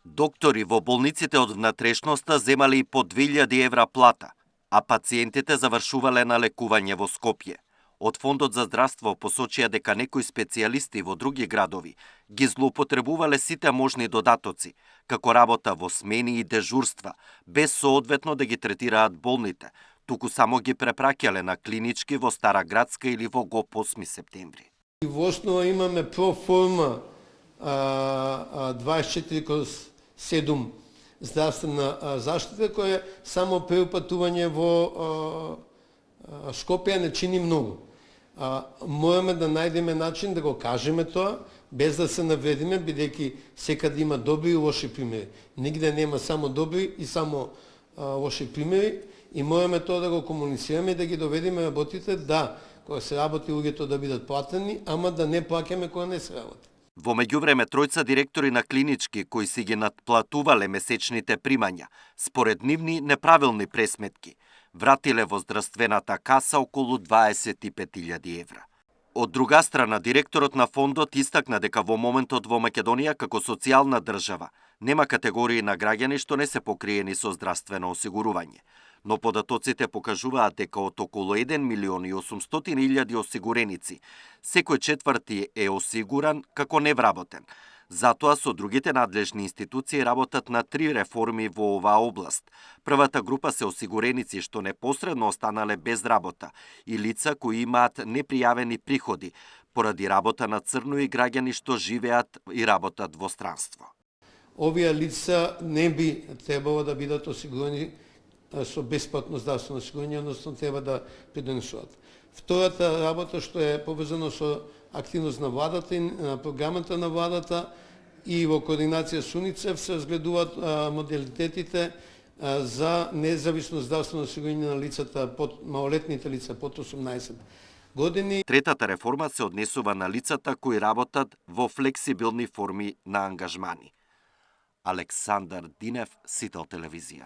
Доктори во болниците од внатрешноста земале и по 2000 евра плата, а пациентите завршувале на лекување во Скопје. Од Фондот за здравство посочија дека некои специјалисти во други градови ги злоупотребувале сите можни додатоци, како работа во смени и дежурства, без соодветно да ги третираат болните, туку само ги препраќале на клинички во Стара Градска или во ГОП 8 септември. Во основа имаме проформа 24/7 здравствена заштита, која само преупатување во Скопје не чини многу. Мораме да најдеме начин да го кажеме тоа, без да се навредиме, бидејќи секаде има добри и лоши примери. Нигде нема само добри и само лоши примери, и мораме тоа да го комуницираме и да ги доведеме работите да, кога се работи луѓето да бидат платени, ама да не плаќаме кога не се работи. Во меѓувреме, тројца директори на клинички кои си ги надплатувале месечните примања, според нивни неправилни пресметки, вратиле во здравствената каса околу 25.000 евра. Од друга страна, директорот на фондот истакна дека во моментот во Македонија како социјална држава нема категории на граѓани што не се покриени со здравствено осигурување, но податоците покажуваат дека од околу 1.800.000 осигуреници, секој четврти е осигуран како невработен. Затоа со другите надлежни институции работат на 3 реформи во оваа област. Првата група се осигуреници што непосредно останале без работа и лица кои имаат непријавени приходи поради работа на црно и граѓани што живеат и работат во странство. Овие лица не би требало да бидат осигурени со бесплатно здравствено осигурување, односно треба да придонесуваат. Втората работа што е поврзано со активност на владата и на програмата на владата и во координација со УНИЦЕФ се разгледуваат моделитетите за независно здравствено осигурување на лицата под малолетните лица под 18 години. Третата реформа се однесува на лицата кои работат во флексибилни форми на ангажмани. Александар Динев, Сител телевизија.